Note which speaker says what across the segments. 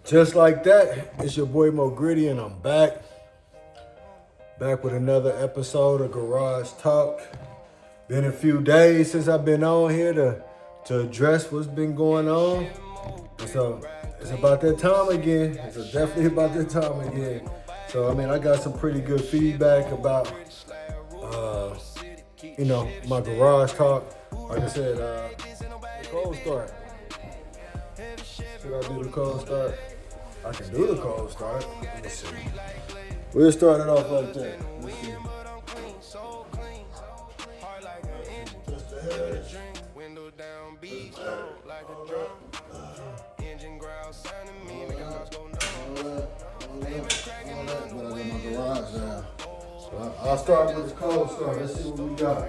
Speaker 1: Just like that, it's your boy Mo Gritty, and I'm back. Back with another episode of Garage Talk. Been a few days since I've been on here to address what's been going on. And so it's about that time again. It's definitely about that time again. So, I got some pretty good feedback about, my Garage Talk. Like I said, the cold start. Should I do the cold start? I can do the cold start. Let me see. We'll start it off like that. Let's see. Just the head. I'll start with the cold start. Let's see what we got.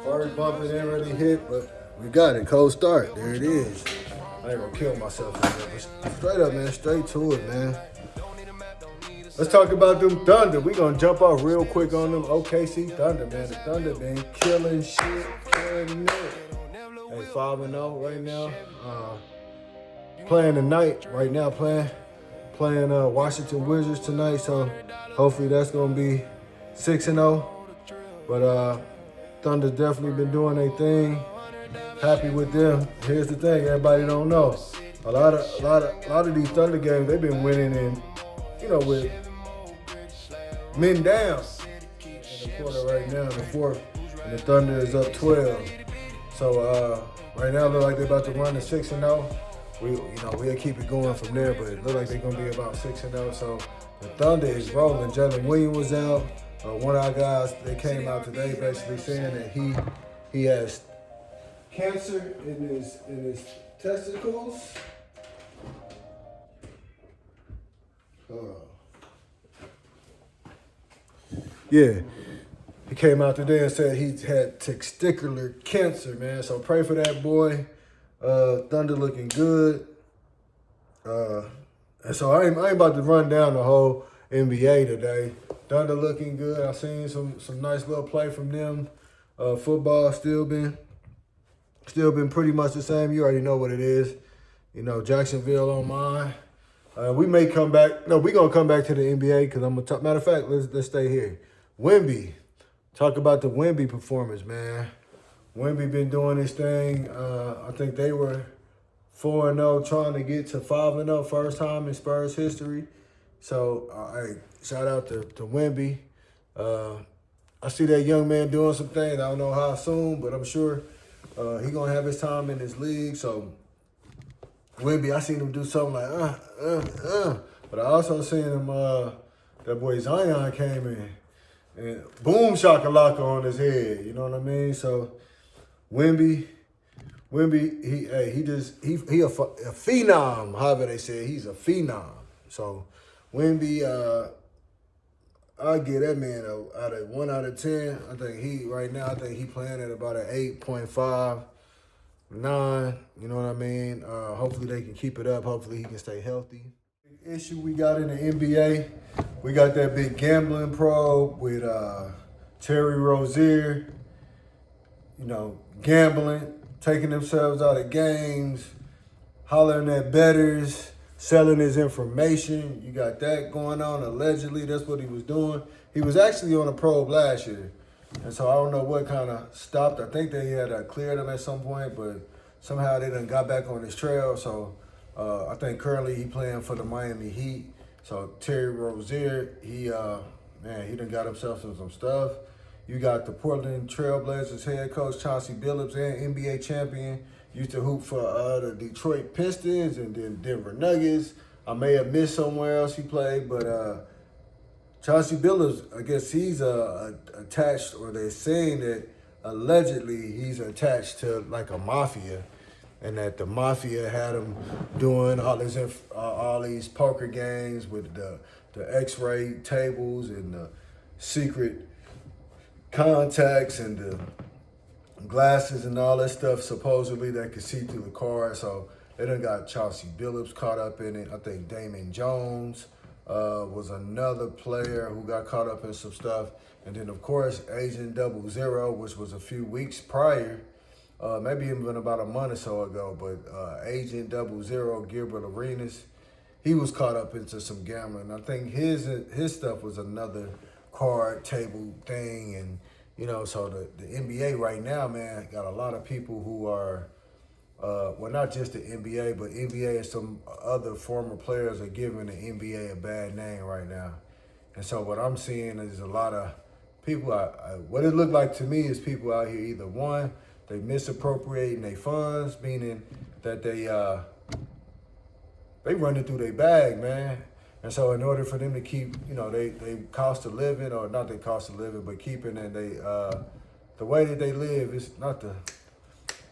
Speaker 1: First bump it ain't really hit, but we got it. Cold start. There it is. I ain't gonna kill myself in there, but straight up, man. Straight to it, man. Let's talk about them Thunder. We gonna jump off real quick on them OKC Thunder, man. The Thunder been killing shit, killing it. Hey, 5-0 right now. Playing tonight, right now, playing Washington Wizards tonight. So hopefully that's gonna be 6-0. But Thunder's definitely been doing their thing. Happy with them. Here's the thing, everybody don't know. A lot of these Thunder games they've been winning in, with men down in the quarter right now, in the fourth, and the Thunder is up 12. So right now look like they're about to run to 6-0. We'll keep it going from there, but it look like they're gonna be about 6-0. So the Thunder is rolling. Jalen Williams was out. One of our guys, they came out today basically saying that he has cancer in his testicles. Yeah, he came out today and said he had testicular cancer, man. So pray for that boy. Thunder looking good. And so I ain't about to run down the whole NBA today. Thunder looking good. I seen some nice little play from them. Football still been pretty much the same. You already know what it is. Jacksonville on mine. We may come back. No, we're gonna come back to the NBA because I'm gonna talk. Matter of fact, let's stay here. Wemby. Talk about the Wemby performance, man. Wemby been doing this thing. I think they were 4-0, trying to get to 5-0, first time in Spurs history. So, hey, shout out to Wemby. I see that young man doing some things. I don't know how soon, but I'm sure he gonna have his time in this league. So, Wemby, I seen him do something like But I also seen him. That boy Zion came in and boom shakalaka on his head. You know what I mean? So, Wemby, he a phenom. However they say he's a phenom. So. Wemby, I give that man out of 1 out of 10. I think he playing at about an 8.5, 9. You know what I mean? Hopefully they can keep it up. Hopefully he can stay healthy. The issue we got in the NBA, we got that big gambling probe with Terry Rozier. Gambling, taking themselves out of games, hollering at bettors. Selling his information. You got that going on. Allegedly, that's what he was doing. He was actually on a probe last year. And so I don't know what kind of stopped. I think they had cleared him at some point, but somehow they done got back on his trail. So I think currently he playing for the Miami Heat. So Terry Rozier, he done got himself in some stuff. You got the Portland Trailblazers head coach Chauncey Billups, and NBA champion. Used to hoop for the Detroit Pistons and then Denver Nuggets. I may have missed somewhere else he played, but Chauncey Billups, I guess he's attached, or they're saying that allegedly he's attached to like a mafia, and that the mafia had him doing all these poker games with the X-ray tables and the secret contacts and the glasses and all that stuff supposedly that could see through the car. So they done got Chauncey Billups caught up in it. I think Damon Jones was another player who got caught up in some stuff. And then, of course, Agent 00, which was a few weeks prior, maybe even about a month or so ago. But Agent 00, Gilbert Arenas, he was caught up into some gambling. I think his stuff was another card table thing. And, you know, so the NBA right now, man, got a lot of people who are, well, not just the NBA, but NBA and some other former players are giving the NBA a bad name right now. And so what I'm seeing is a lot of people, what it looked like to me is people out here either, one, they misappropriating their funds, meaning that they run it through their bag, man. And so in order for them to keep, you know, they cost of living, or not their cost of living, but keeping and the way that they live is not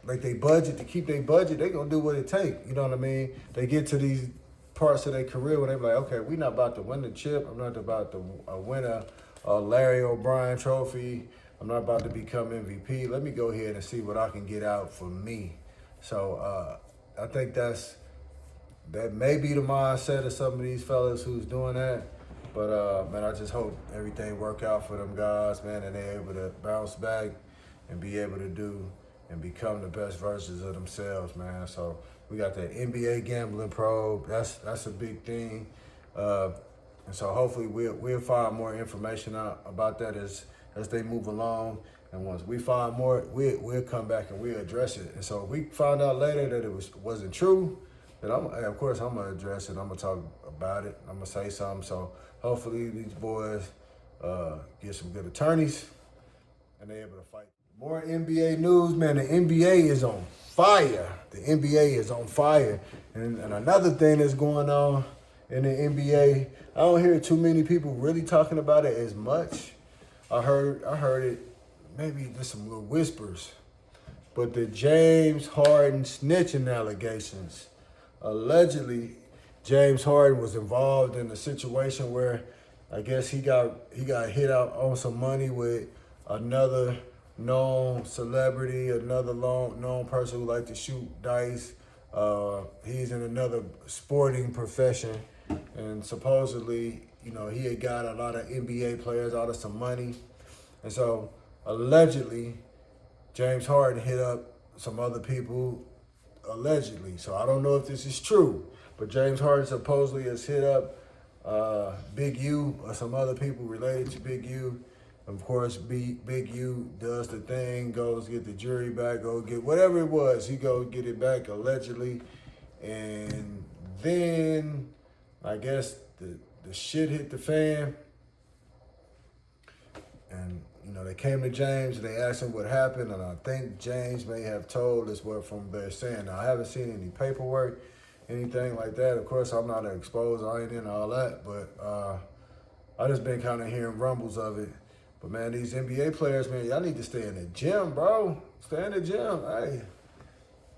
Speaker 1: like they budget, to keep their budget, they gonna do what it take. You know what I mean? They get to these parts of their career where they be like, okay, we not about to win the chip. I'm not about to win a Larry O'Brien trophy. I'm not about to become MVP. Let me go ahead and see what I can get out for me. So I think that may be the mindset of some of these fellas who's doing that. But man, I just hope everything work out for them guys, man, and they're able to bounce back and be able to do and become the best versions of themselves, man. So we got the NBA gambling probe. That's a big thing. And so hopefully we'll find more information out about that as they move along. And once we find more, we'll come back and we'll address it. And so if we find out later that it wasn't true, then of course I'm gonna address it. I'm gonna talk about it. I'm gonna say something. So hopefully these boys get some good attorneys and they're able to fight. More NBA news, man. The NBA is on fire. The NBA is on fire. And another thing that's going on in the NBA, I don't hear too many people really talking about it as much. I heard it, maybe just some little whispers. But the James Harden snitching allegations. Allegedly, James Harden was involved in a situation where I guess he got hit out on some money with another known celebrity, another known person who likes to shoot dice. He's in another sporting profession, and supposedly, you know, he had got a lot of NBA players out of some money. And so allegedly, James Harden hit up some other people, allegedly. So I don't know if this is true, but James Harden supposedly has hit up Big U or some other people related to Big U. Of course, Big U does the thing, goes get the jury back, go get whatever it was. He go get it back allegedly. And then I guess the shit hit the fan. And, you know, they came to James and they asked him what happened. And I think James may have told us what from they're saying. Now, I haven't seen any paperwork, anything like that. Of course, I'm not exposed. I ain't in all that. But I just been kind of hearing rumbles of it. But, man, these NBA players, man, y'all need to stay in the gym, bro. Stay in the gym. Hey,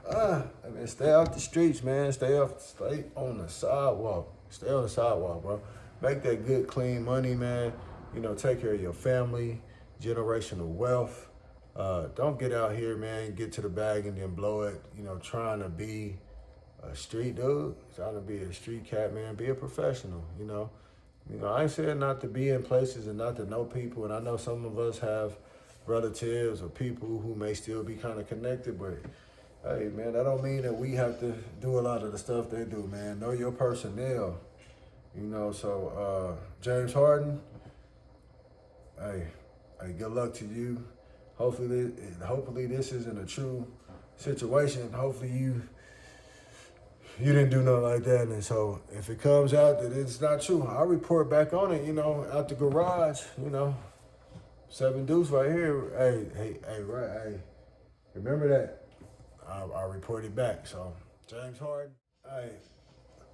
Speaker 1: I mean, stay off the streets, man. Stay on the sidewalk. Stay on the sidewalk, bro. Make that good, clean money, man. You know, take care of your family, generational wealth. Don't get out here, man, get to the bag and then blow it, you know, trying to be a street dude, trying to be a street cat, man. Be a professional, you know. You know, I ain't saying not to be in places and not to know people, and I know some of us have relatives or people who may still be kind of connected, but hey, man, that don't mean that we have to do a lot of the stuff they do, man. Know your personnel, you know. So James Harden, hey, good luck to you. Hopefully this isn't a true situation. Hopefully you didn't do nothing like that. And so if it comes out that it's not true, I'll report back on it, you know, out the garage, you know. 7 Deuce right here. Hey, remember that. I'll report it back. So, James Harden. Hey,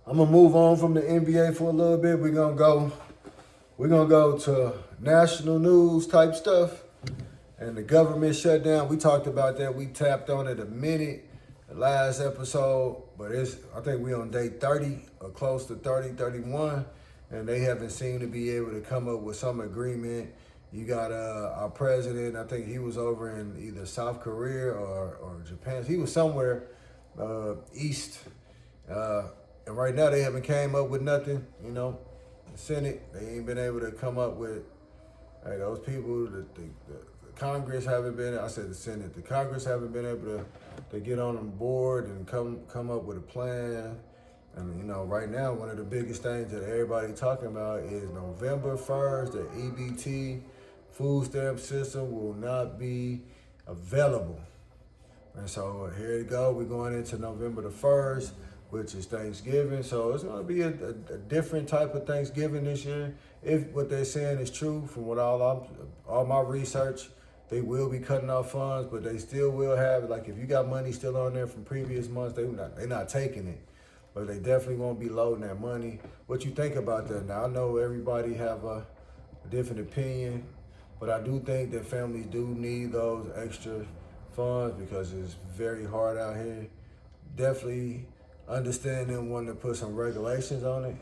Speaker 1: I'm going to move on from the NBA for a little bit. We're going to go to national news type stuff. And the government shutdown, we talked about that. We tapped on it a minute. The last episode, but I think we on day 30 or close to 30, 31, and they haven't seemed to be able to come up with some agreement You got our president, I think he was over in either South Korea or Japan. He was somewhere east. And right now they haven't came up with nothing, you know. The Senate, they ain't been able to come up with, hey, those people, the Congress haven't been, I said the Senate, the Congress haven't been able to get on board and come up with a plan. And, you know, right now, one of the biggest things that everybody talking about is November 1st, the EBT food stamp system will not be available. And so here you go, we're going into November the 1st, which is Thanksgiving. So it's gonna be a different type of Thanksgiving this year. If what they're saying is true, from what all my research, they will be cutting off funds, but they still will have, like if you got money still on there from previous months, they're not taking it. But they definitely won't be loading that money. What you think about that? Now I know everybody have a different opinion, but I do think that families do need those extra funds because it's very hard out here. Definitely understand them wanting to put some regulations on it,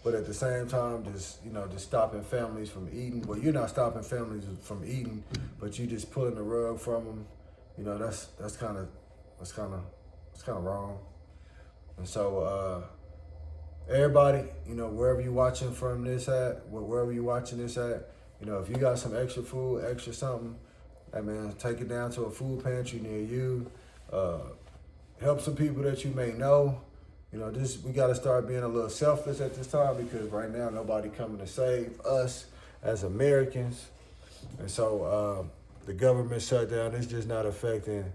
Speaker 1: but at the same time, just stopping families from eating. Well, you're not stopping families from eating, but you just pulling the rug from them. You know, that's kind of wrong. And so everybody, you know, wherever you're watching from this at, wherever you're watching this at, you know, if you got some extra food, extra something, hey man, take it down to a food pantry near you. Help some people that you may know. You know, we got to start being a little selfless at this time because right now nobody coming to save us as Americans. And so the government shutdown is just not affecting,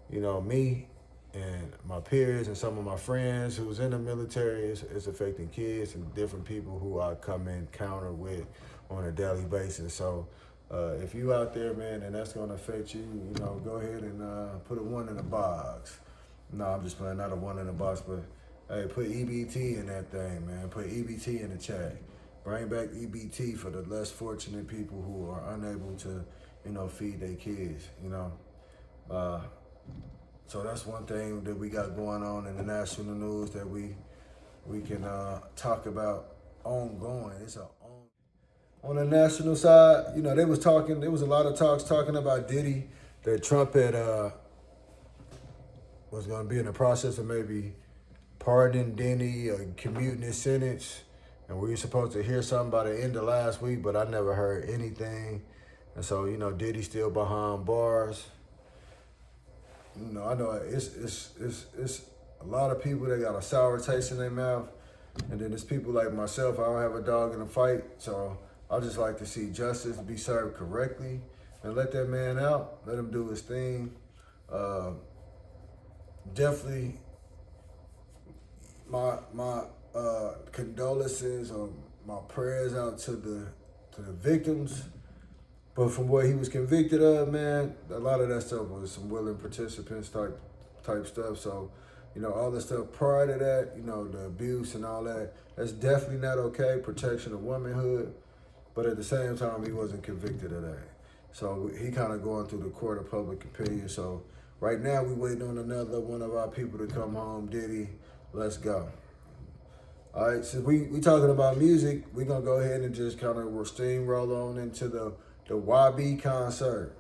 Speaker 1: you know, me and my peers and some of my friends who's in the military. It's affecting kids and different people who I come in encounter with on a daily basis. So if you out there, man, and that's going to affect you, you know, go ahead and put a 1 in the box. No, I'm just playing, not a 1 in the box, but hey, put EBT in that thing, man. Put EBT in the chat. Bring back EBT for the less fortunate people who are unable to, you know, feed their kids, you know. So that's one thing that we got going on in the national news that we can talk about ongoing. On the national side, you know, there was a lot of talks talking about Diddy, that Trump had was going to be in the process of maybe pardoning Diddy or commuting his sentence. And we were supposed to hear something by the end of last week, but I never heard anything. And so, you know, Diddy's still behind bars. You know, I know it's a lot of people that got a sour taste in their mouth. And then there's people like myself, I don't have a dog in the fight. So I just like to see justice be served correctly and let that man out, let him do his thing. Definitely my condolences or my prayers out to the victims. But from what he was convicted of, man, a lot of that stuff was some willing participants type stuff. So, you know, all the stuff prior to that, you know, the abuse and all that, that's definitely not okay, protection of womanhood. But at the same time, he wasn't convicted of that. So he kind of going through the court of public opinion. So right now, we waiting on another one of our people to come home. Diddy, let's go. All right, since we talking about music, we're going to go ahead and just kind of steamroll on into the YB concert.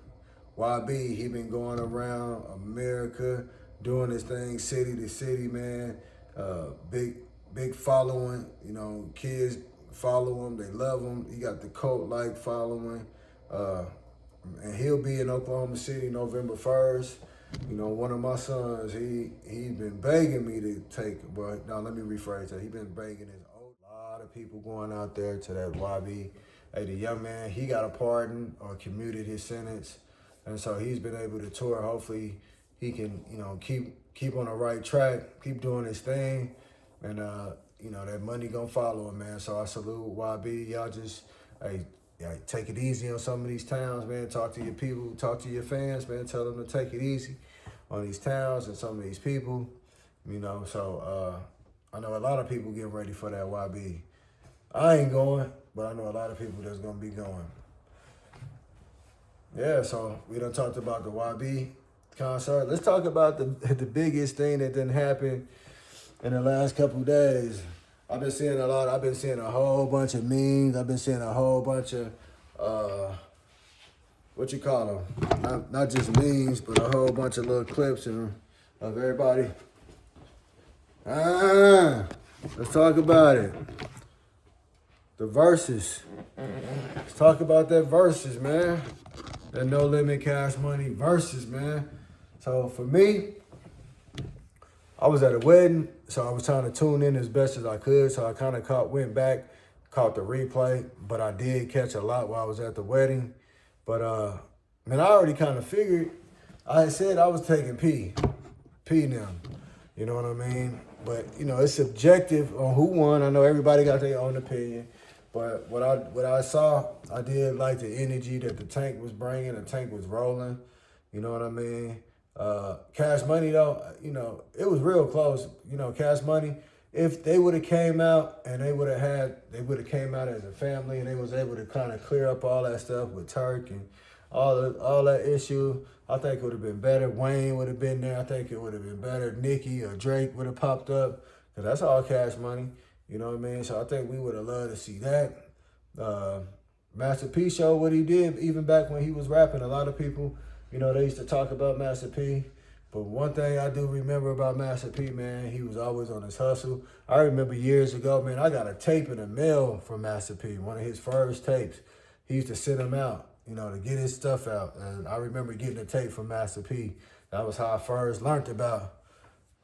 Speaker 1: YB, he been going around America doing his thing, city to city, man. Big following, you know, kids follow him, they love him. He got the cult-like following. And he'll be in Oklahoma City November 1st. You know, one of my sons, he's been begging me to take, but no, let me rephrase that. He's been begging a lot of people going out there to that YB. Hey, the young man, he got a pardon or commuted his sentence. And so he's been able to tour. Hopefully he can, you know, keep on the right track, keep doing his thing. And, you know, that money gonna follow him, man. So I salute YB. Y'all just, hey, take it easy on some of these towns, man. Talk to your people, talk to your fans, man. Tell them to take it easy on these towns and some of these people, you know. So I know a lot of people getting ready for that YB. I ain't going, but I know a lot of people that's gonna be going. Yeah, so we done talked about the YB concert. Let's talk about the biggest thing that didn't happen in the last couple of days. I've been seeing a whole bunch of memes. I've been seeing a whole bunch of what you call them? Not just memes, but a whole bunch of little clips of everybody. Let's talk about it. The verses. Let's talk about that verses, man. That No Limit Cash Money verses, man. So for me, I was at a wedding, so I was trying to tune in as best as I could. So I kind of went back, caught the replay, but I did catch a lot while I was at the wedding. But man, I already kind of figured. I had said I was taking P now. You know what I mean? But you know, it's subjective on who won. I know everybody got their own opinion. But what I saw, I did like the energy that the tank was bringing. The tank was rolling. You know what I mean? Cash Money though, you know, it was real close. You know, Cash Money, if they would have came out and they would have came out as a family and they was able to kind of clear up all that stuff with Turk and all that issue, I think it would have been better. Wayne would have been there. I think it would have been better. Nicki or Drake would have popped up because that's all Cash Money. You know what I mean? So I think we would have loved to see that. Master P showed what he did even back when he was rapping. A lot of people, you know, they used to talk about Master P. But one thing I do remember about Master P, man, he was always on his hustle. I remember years ago, man, I got a tape in the mail from Master P, one of his first tapes. He used to send them out, you know, to get his stuff out. And I remember getting a tape from Master P. That was how I first learned about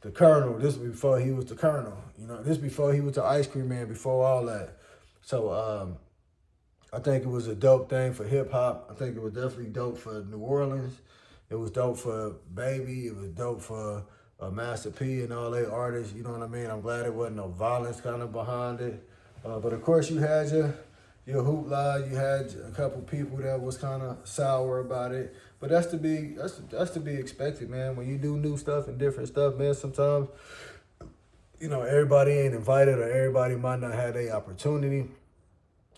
Speaker 1: the Colonel. This was before he was the Colonel. You know, this before he was the ice cream man, before all that. So I think it was a dope thing for hip hop. I think it was definitely dope for New Orleans. It was dope for Baby. It was dope for Master P and all their artists. You know what I mean? I'm glad there wasn't no violence kind of behind it. But of course you had your hoopla. You had a couple people that was kind of sour about it. But that's to be expected, man. When you do new stuff and different stuff, man, sometimes, you know, everybody ain't invited or everybody might not have their opportunity.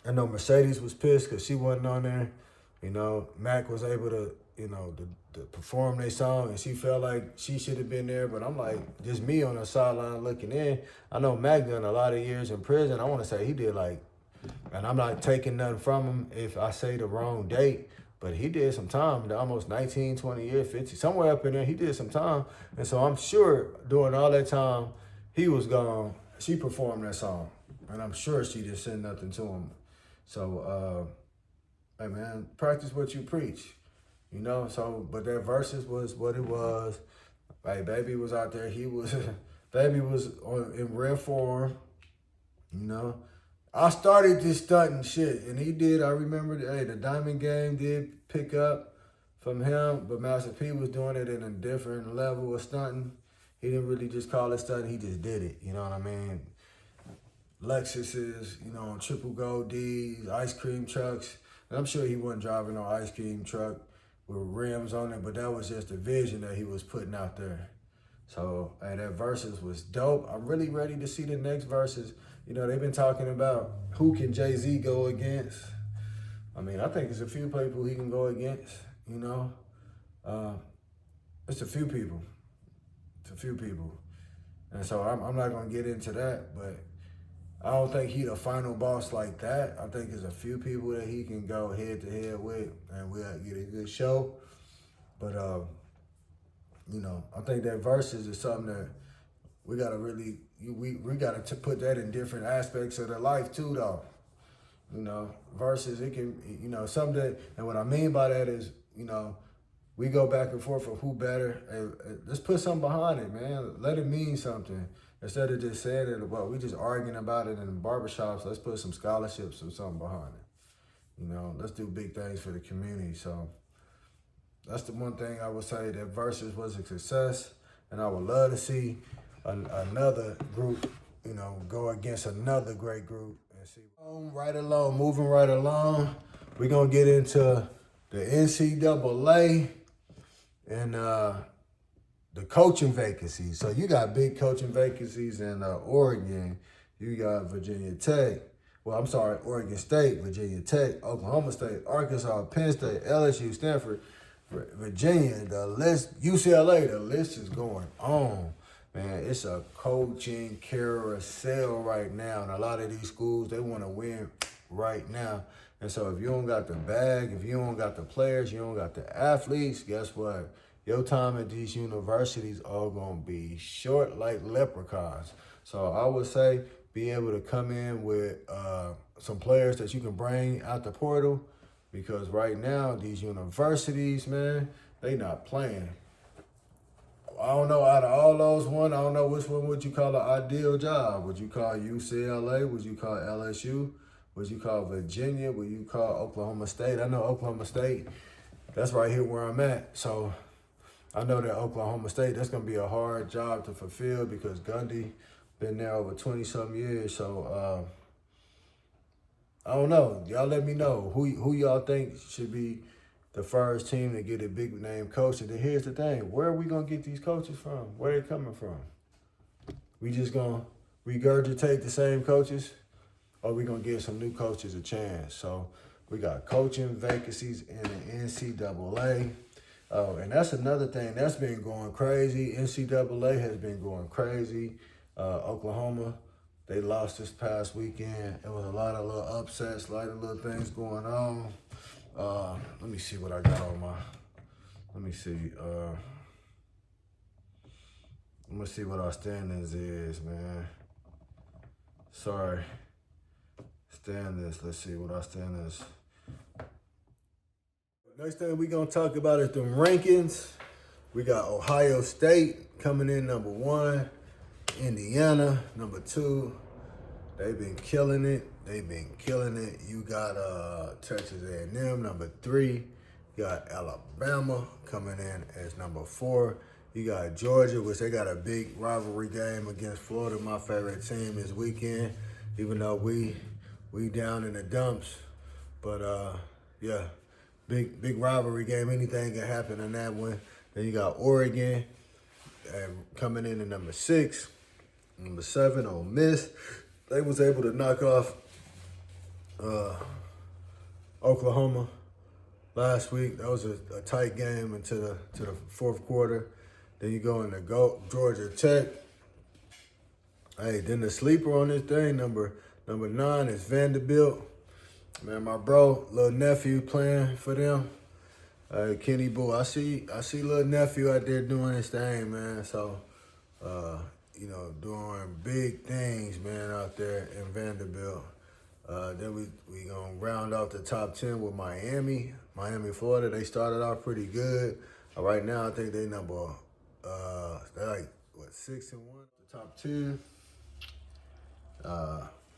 Speaker 1: I know Mercedes was pissed because she wasn't on there. You know, Mac was able to, you know, to perform their song and she felt like she should have been there. But I'm like, just me on the sideline looking in. I know Mac done a lot of years in prison. I want to say he did like, and I'm not taking nothing from him if I say the wrong date, but he did some time, almost 19, 20 years, 50, somewhere up in there, he did some time. And so I'm sure during all that time he was gone, she performed that song. And I'm sure she didn't send nothing to him. So, hey man, practice what you preach, you know? So, but that verses was what it was. Like Baby was out there, Baby was in rare form, you know? I started this stunting shit, and he did. I remember, the Diamond Game did pick up from him, but Master P was doing it in a different level of stunting. He didn't really just call it stunting, he just did it, you know what I mean? Lexuses, you know, triple gold D's, ice cream trucks. And I'm sure he wasn't driving no ice cream truck with rims on it, but that was just the vision that he was putting out there. So, that verses was dope. I'm really ready to see the next verses. You know, they've been talking about who can Jay-Z go against. I mean, I think there's a few people he can go against, you know. It's a few people. It's a few people. And so I'm not going to get into that, but I don't think he the final boss like that. I think there's a few people that he can go head-to-head with, and we'll get a good show. But, you know, I think that verses is something that we got to really, we got to put that in different aspects of their life too, though. You know, versus it can, you know, something, and what I mean by that is, you know, we go back and forth for who better. And let's put something behind it, man. Let it mean something. Instead of just saying it about, we just arguing about it in the barbershops, let's put some scholarships or something behind it. You know, let's do big things for the community. So that's the one thing I would say, that versus was a success, and I would love to see another group, you know, go against another great group and see. Moving right along, we're gonna get into the NCAA and the coaching vacancies. So you got big coaching vacancies in Oregon. You got Virginia Tech. Well, I'm sorry, Oregon State, Virginia Tech, Oklahoma State, Arkansas, Penn State, LSU, Stanford, Virginia, the list, UCLA, the list is going on. Man, it's a coaching carousel right now. And a lot of these schools, they want to win right now. And so if you don't got the bag, if you don't got the players, you don't got the athletes, guess what? Your time at these universities are going to be short like leprechauns. So I would say be able to come in with some players that you can bring out the portal, because right now these universities, man, they not playing. I don't know, out of all those I don't know which one would you call an ideal job. Would you call UCLA? Would you call LSU? Would you call Virginia? Would you call Oklahoma State? I know Oklahoma State, that's right here where I'm at. So I know that Oklahoma State, that's going to be a hard job to fulfill because Gundy been there over 20-something years. So I don't know. Y'all let me know who y'all think should be the first team to get a big name coach. And then here's the thing, where are we gonna get these coaches from? Where they coming from? We just gonna regurgitate the same coaches, or we gonna give some new coaches a chance? So we got coaching vacancies in the NCAA. Oh, and that's another thing that's been going crazy. NCAA has been going crazy. Oklahoma, they lost this past weekend. It was a lot of little upsets, a lot of little things going on. Let me see what I got on my, let me see. Let me see what our standings is, man. Sorry. Standings, let's see what our standings. Next thing we gonna talk about is the rankings. We got Ohio State coming in number 1, Indiana number 2. They've been killing it. You got Texas A&M number 3. You got Alabama coming in as number 4. You got Georgia, which they got a big rivalry game against Florida, my favorite team this weekend. Even though we down in the dumps, but yeah, big rivalry game. Anything can happen in that one. Then you got Oregon coming in at number 6. Number 7, Ole Miss. They was able to knock off Oklahoma last week. That was a tight game into the fourth quarter. Then you go into Georgia Tech. Hey, then the sleeper on this thing, number 9 is Vanderbilt. Man, my little nephew playing for them. Kenny Boo. I see little nephew out there doing his thing, man. So doing big things, man, out there in Vanderbilt. Then we gonna round off the top 10 with Miami, Florida. They started off pretty good. Right now, I think they're like 6-1. The top 10.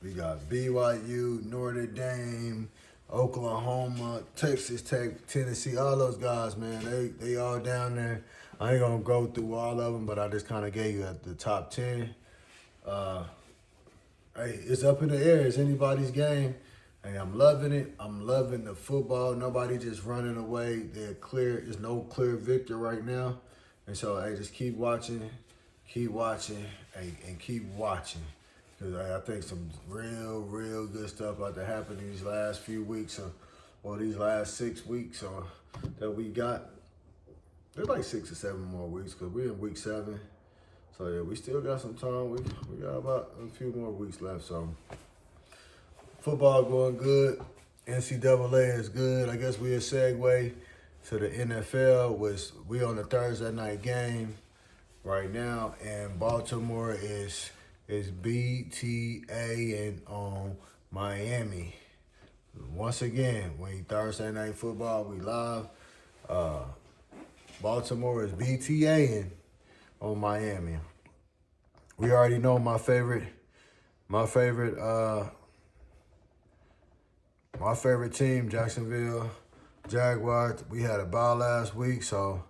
Speaker 1: We got BYU, Notre Dame, Oklahoma, Texas Tech, Tennessee. All those guys, man, they all down there. I ain't gonna go through all of them, but I just kind of gave you at the top 10. Hey, it's up in the air. It's anybody's game. Hey, I'm loving it. I'm loving the football. Nobody just running away. There's no clear victor right now. And so, hey, just keep watching, and keep watching. Because I think some real good stuff about to happen these last few weeks or these last 6 weeks that we got. There's like 6 or 7 more weeks because we're in week 7. So, yeah, we still got some time. We got about a few more weeks left. So, football going good. NCAA is good. I guess we'll segue to the NFL. We on the Thursday night game right now, and Baltimore is BTA and on Miami. Once again, Thursday night football, we live. Baltimore is BTA and on Miami. We already know my favorite team, Jacksonville Jaguars. We had a bye last week, so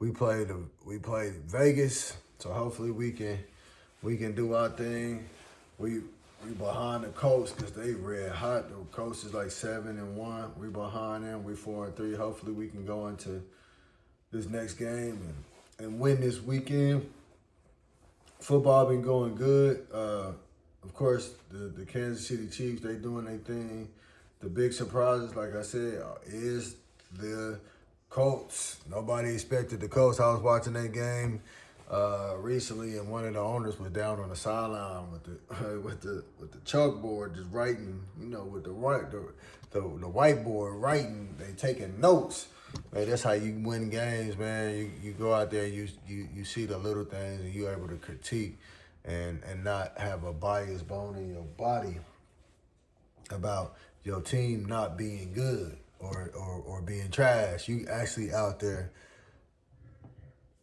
Speaker 1: we played Vegas. So hopefully we can do our thing. We behind the Colts because they red hot. The Colts is like 7-1. We behind them. We 4-3. Hopefully we can go into this next game and win this weekend. Football been going good. Of course, the Kansas City Chiefs, they doing their thing. The big surprises, like I said, is the Colts. Nobody expected the Colts. I was watching that game recently, and one of the owners was down on the sideline with the chalkboard, just writing, with the whiteboard writing. They taking notes. Man, that's how you win games, man. You go out there, you see the little things, and you're able to critique and not have a biased bone in your body about your team not being good or being trash. You actually out there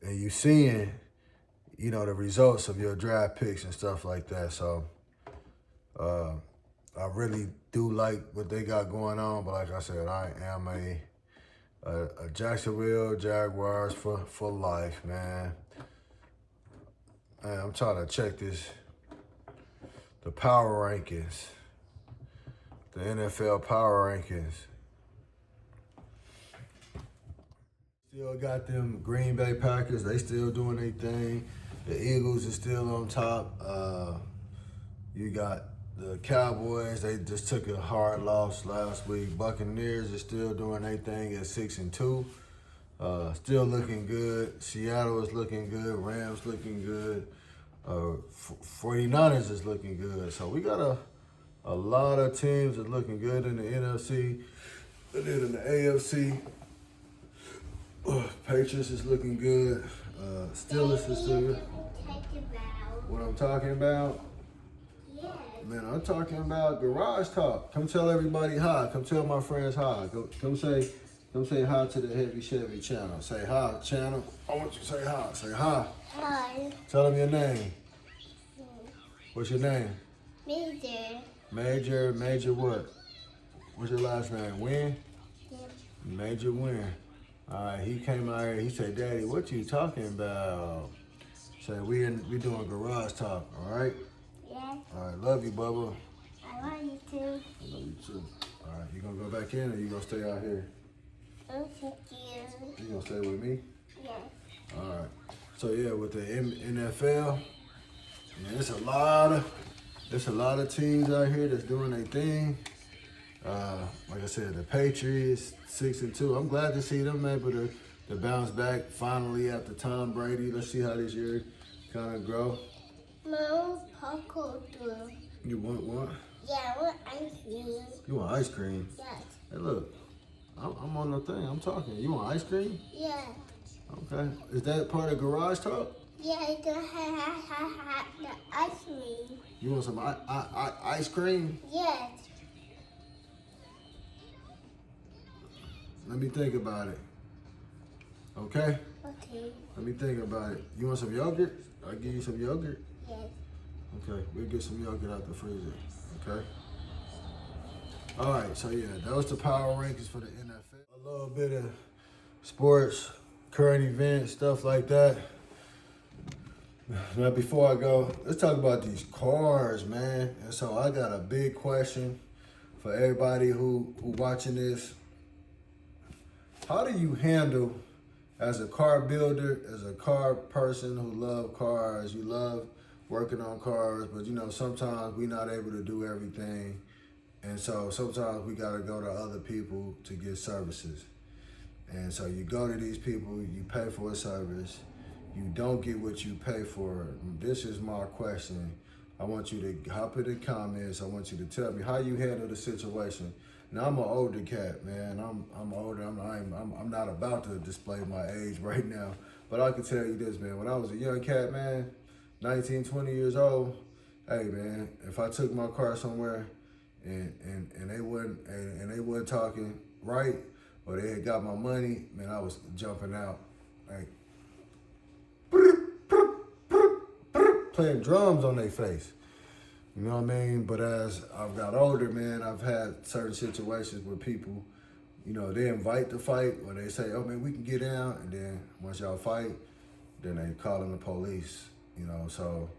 Speaker 1: and you seeing, the results of your draft picks and stuff like that. So I really do like what they got going on, but like I said, I am a Jacksonville Jaguars for life, man. I'm trying to check the power rankings, the NFL power rankings. Still got them Green Bay Packers. They still doing their thing. The Eagles is still on top. You got the Cowboys. They just took a hard loss last week. Buccaneers is still doing their thing at 6-2. Still looking good. Seattle is looking good. Rams looking good. 49ers is looking good. So we got a lot of teams that's looking good in the NFC. And then in the AFC, Patriots is looking good. Steelers is still good. What I'm talking about?
Speaker 2: Yes.
Speaker 1: Man, I'm talking about Garage Talk. Come tell everybody hi. Come tell my friends hi. Come say hi to the Heavy Chevy channel. Say hi, channel. I want you to say hi. Say hi.
Speaker 2: Hi.
Speaker 1: Tell them your name. What's your name?
Speaker 2: Major.
Speaker 1: Major what? What's your last name? Win?
Speaker 2: Yep.
Speaker 1: Major Win. All right, he came out here. He said, "Daddy, what you talking about?" Say we doing Garage Talk. All right.
Speaker 2: Yes.
Speaker 1: All right, love you, Bubba.
Speaker 2: I love you too.
Speaker 1: I love you too. All right, you gonna go back in or you gonna stay out here?
Speaker 2: Thank you.
Speaker 1: You gonna stay with me?
Speaker 2: Yes.
Speaker 1: All right. So yeah, with the NFL, yeah, it's a lot of teams out here that's doing their thing. Like I said, the Patriots 6-2. I'm glad to see them able to bounce back finally after Tom Brady. Let's see how this year kind of grow.
Speaker 2: Mom, popcorn too.
Speaker 1: You want what?
Speaker 2: Yeah, I want ice cream.
Speaker 1: You want ice cream?
Speaker 2: Yes.
Speaker 1: Hey, look, I'm on the thing. I'm talking. You want ice cream?
Speaker 2: Yeah.
Speaker 1: Okay. Is that part of Garage Talk?
Speaker 2: Yeah, I can have the ice cream.
Speaker 1: You want some ice cream?
Speaker 2: Yes.
Speaker 1: Let me think about it. Okay?
Speaker 2: Okay.
Speaker 1: Let me think about it. You want some yogurt? I'll give you some yogurt.
Speaker 2: Yes.
Speaker 1: Okay, we'll get some yogurt out the freezer. Okay? All right, so yeah, that was the power rankings for the NFL. A little bit of sports, current events, stuff like that. Now, before I go, let's talk about these cars, man. And so I got a big question for everybody who watching this. How do you handle, as a car builder, as a car person who love cars, you love working on cars, but sometimes we're not able to do everything. And so sometimes we got to go to other people to get services. And so you go to these people, you pay for a service, you don't get what you pay for. This is my question. I want you to hop in the comments. I want you to tell me how you handle the situation. Now I'm an older cat, man. I'm older. I'm not about to display my age right now, but I can tell you this, man. When I was a young cat, man, 19, 20 years old, hey, man, if I took my car somewhere and they wasn't talking right, or they had got my money, man, I was jumping out, like playing drums on their face. You know what I mean? But as I've got older, man, I've had certain situations where people, they invite the fight, or they say, "Oh man, we can get down," and then once y'all fight, then they calling the police. So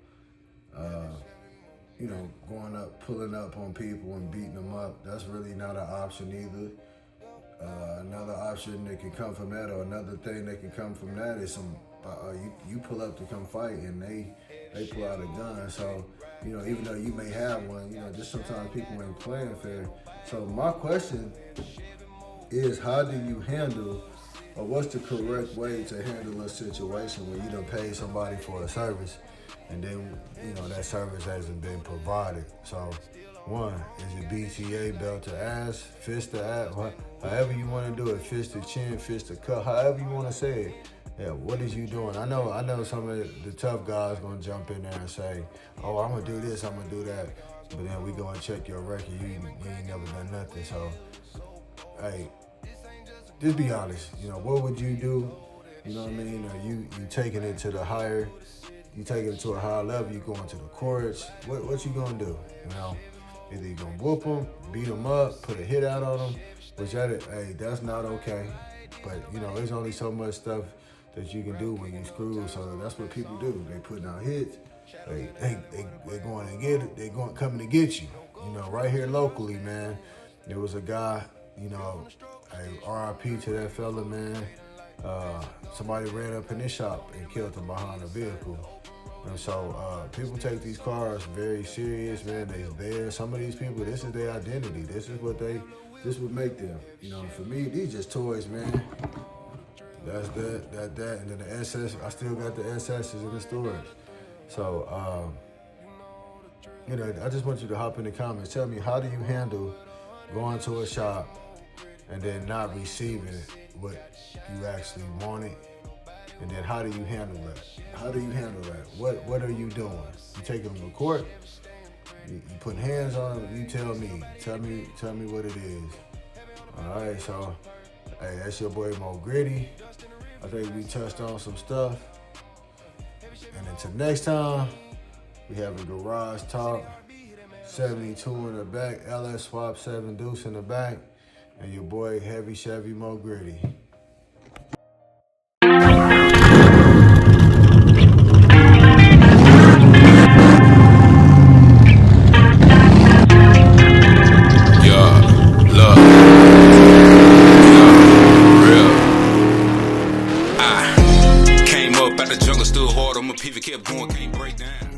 Speaker 1: going up, pulling up on people and beating them up, that's really not an option either. Another option that can come from that, or another thing that can come from that, is you pull up to come fight and they pull out a gun. So, even though you may have one, just sometimes people ain't playing fair. So my question is, how do you handle, or what's the correct way to handle a situation where you done pay somebody for a service and then, that service hasn't been provided? So One, is it BTA, belt to ass, fist to ass, however you want to do it, fist to chin, fist to cup, however you want to say it. Yeah, what is you doing? I know some of the tough guys gonna jump in there and say, oh, I'm gonna do this, I'm gonna do that. But then we go and check your record, you ain't never done nothing. So, hey, just be honest. You know, what would you do? You know what I mean? Or you taking it to the higher, you taking it to a higher level, you going to the courts. What you gonna do? You know, either you gonna whoop them, beat them up, put a hit out on them, which hey, that's not okay. But you know, there's only so much stuff that you can do when you screw. So that's what people do. They putting out hits. They going to get it. They coming to get you. You know, right here locally, man. There was a guy. You know, RIP to that fella, man. Somebody ran up in his shop and killed him behind a vehicle. And so people take these cars very serious, man. They're some of these people. This is their identity. This would make them. You know, for me, these just toys, man. That's that, and then the SS. I still got the SS's in the storage. So, you know, I just want you to hop in the comments. Tell me, how do you handle going to a shop and then not receiving what you actually wanted? And then how do you handle that? How do you handle that? What are you doing? You taking them to court? You putting hands on them? You tell me. Tell me what it is. All right, so, hey, that's your boy Mo Gritty. I think we touched on some stuff. And until next time, we have a garage talk. 72 in the back, LS Swap 7 Deuce in the back, and your boy Heavy Chevy Mo Gritty.
Speaker 3: Stood hard on my PV, kept going, can't break down.